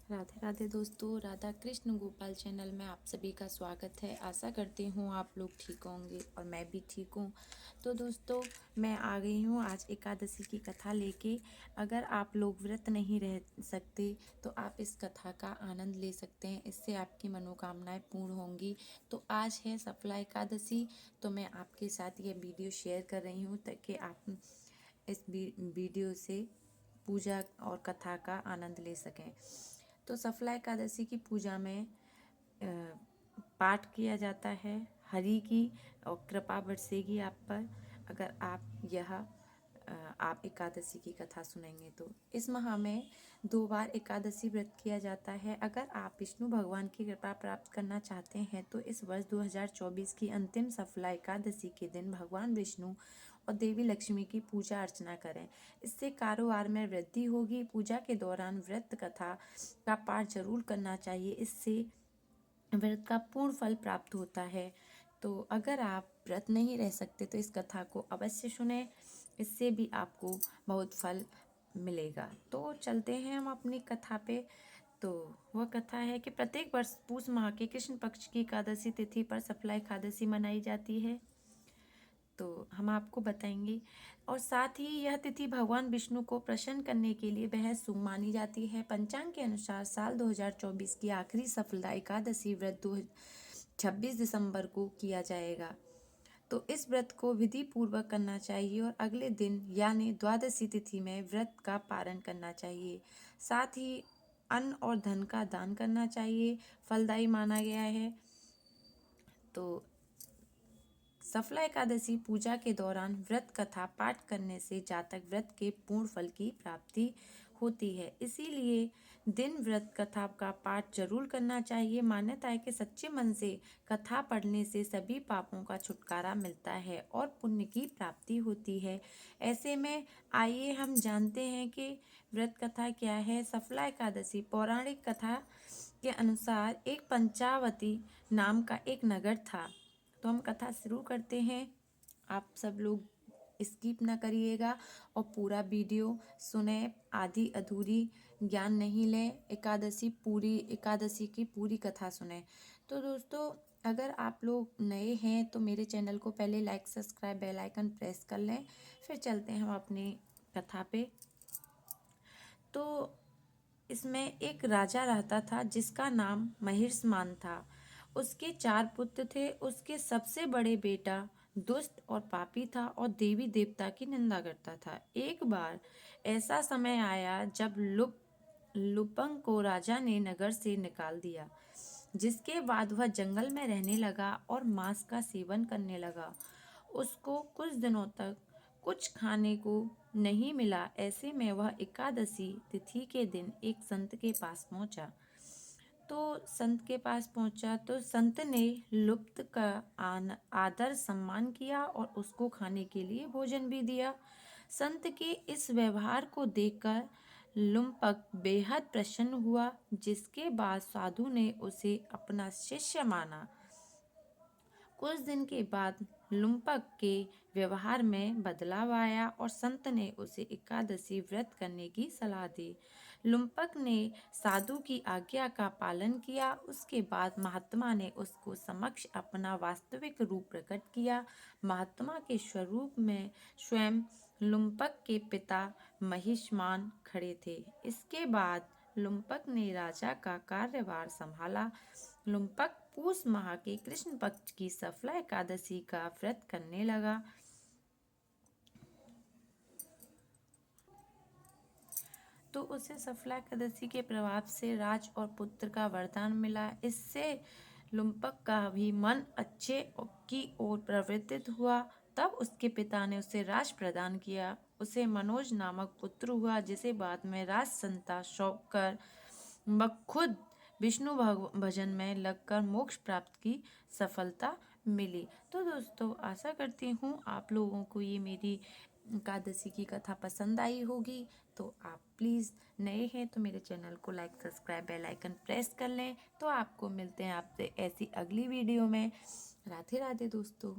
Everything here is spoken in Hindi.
राधे राधे दोस्तों, राधा कृष्ण गोपाल चैनल में आप सभी का स्वागत है। आशा करती हूँ आप लोग ठीक होंगे और मैं भी ठीक हूँ। तो दोस्तों, मैं आ गई हूँ आज एकादशी की कथा लेके। अगर आप लोग व्रत नहीं रह सकते तो आप इस कथा का आनंद ले सकते हैं, इससे आपकी मनोकामनाएं पूर्ण होंगी। तो आज है सफला एकादशी, तो मैं आपके साथ ये वीडियो शेयर कर रही हूँ ताकि आप इस वीडियो से पूजा और कथा का आनंद ले सकें। तो सफला एकादशी की पूजा में पाठ किया जाता है हरि की, और कृपा बरसेगी आप पर अगर आप एकादशी की कथा सुनेंगे। तो इस माह में 2 बार एकादशी व्रत किया जाता है। अगर आप विष्णु भगवान की कृपा प्राप्त करना चाहते हैं तो इस वर्ष 2024 की अंतिम सफला एकादशी के दिन भगवान विष्णु और देवी लक्ष्मी की पूजा अर्चना करें। इससे कारोबार में वृद्धि होगी। पूजा के दौरान व्रत कथा का पाठ जरूर करना चाहिए, इससे व्रत का पूर्ण फल प्राप्त होता है। तो अगर आप व्रत नहीं रह सकते तो इस कथा को अवश्य सुने, इससे भी आपको बहुत फल मिलेगा। तो चलते हैं हम अपनी कथा पे। तो वह कथा है कि प्रत्येक वर्ष पूष माह के कृष्ण पक्ष की एकादशी तिथि पर सफला एकादशी मनाई जाती है, तो हम आपको बताएंगे। और साथ ही यह तिथि भगवान विष्णु को प्रसन्न करने के लिए बेहद शुभ मानी जाती है। पंचांग के अनुसार साल 2024 की आखिरी सफला एकादशी व्रत 26 दिसंबर को किया जाएगा। तो इस व्रत को विधि पूर्वक करना चाहिए और अगले दिन यानी द्वादशी तिथि में व्रत का पारण करना चाहिए। साथ ही अन्न और धन का दान करना चाहिए, फलदायी माना गया है। तो सफला एकादशी पूजा के दौरान व्रत कथा पाठ करने से जातक व्रत के पूर्ण फल की प्राप्ति होती है, इसीलिए दिन व्रत कथा का पाठ जरूर करना चाहिए। मान्यता है कि सच्चे मन से कथा पढ़ने से सभी पापों का छुटकारा मिलता है और पुण्य की प्राप्ति होती है। ऐसे में आइए हम जानते हैं कि व्रत कथा क्या है। सफला एकादशी पौराणिक कथा के अनुसार एक पंचावती नाम का एक नगर था। तो हम कथा शुरू करते हैं। आप सब लोग स्किप ना करिएगा और पूरा वीडियो सुने, आधी अधूरी ज्ञान नहीं लें। एकादशी की पूरी कथा सुने। तो दोस्तों, अगर आप लोग नए हैं तो मेरे चैनल को पहले like subscribe bell icon press कर लें। फिर चलते हैं हम अपनी कथा पे। तो इसमें एक राजा रहता था जिसका नाम महिषमान था। उसके 4 पुत्र थे। उसके सबसे बड़े बेटा दुष्ट और पापी था और देवी देवता की निंदा करता था। एक बार ऐसा समय आया जब लुपंग को राजा ने नगर से निकाल दिया, जिसके बाद वह जंगल में रहने लगा और मांस का सेवन करने लगा। उसको कुछ दिनों तक कुछ खाने को नहीं मिला। ऐसे में वह एकादशी तिथि के दिन एक संत के पास पहुंचा। तो संत ने लुप्त का आदर सम्मान किया और उसको खाने के लिए भोजन भी दिया। संत के इस व्यवहार को देखकर लुम्पक बेहद प्रसन्न हुआ, जिसके बाद साधु ने उसे अपना शिष्य माना। कुछ दिन के बाद लुम्पक के व्यवहार में बदलाव आया और संत ने उसे एकादशी व्रत करने की सलाह दी। लुम्पक ने साधु की आज्ञा का पालन किया। उसके बाद महात्मा ने उसको समक्ष अपना वास्तविक रूप प्रकट किया। महात्मा के स्वरूप में स्वयं लुम्पक के पिता महिषमान खड़े थे। इसके बाद लुम्पक ने राजा का कार्यभार संभाला। लुम्पक पूष माह के कृष्ण पक्ष की सफला एकादशी का व्रत करने लगा। तो उसे सफला एकादशी के प्रभाव से राज और पुत्र का वरदान मिला। इससे लुम्पक का भी मन अच्छे की ओर प्रवृत्त हुआ। तब उसके पिता ने उसे राज प्रदान किया। उसे मनोज नामक पुत्र हुआ, जिसे बाद में राज संता सौंप कर वह खुद विष्णु भजन में लगकर मोक्ष प्राप्त की सफलता मिली। तो दोस्तों, आशा करती हूँ आप लोगों को ये मेरी एकादशी की कथा पसंद आई होगी। तो आप प्लीज़ नए हैं तो मेरे चैनल को like subscribe bell icon press कर लें। तो आपको मिलते हैं आपसे ऐसी अगली वीडियो में। राधे राधे दोस्तों।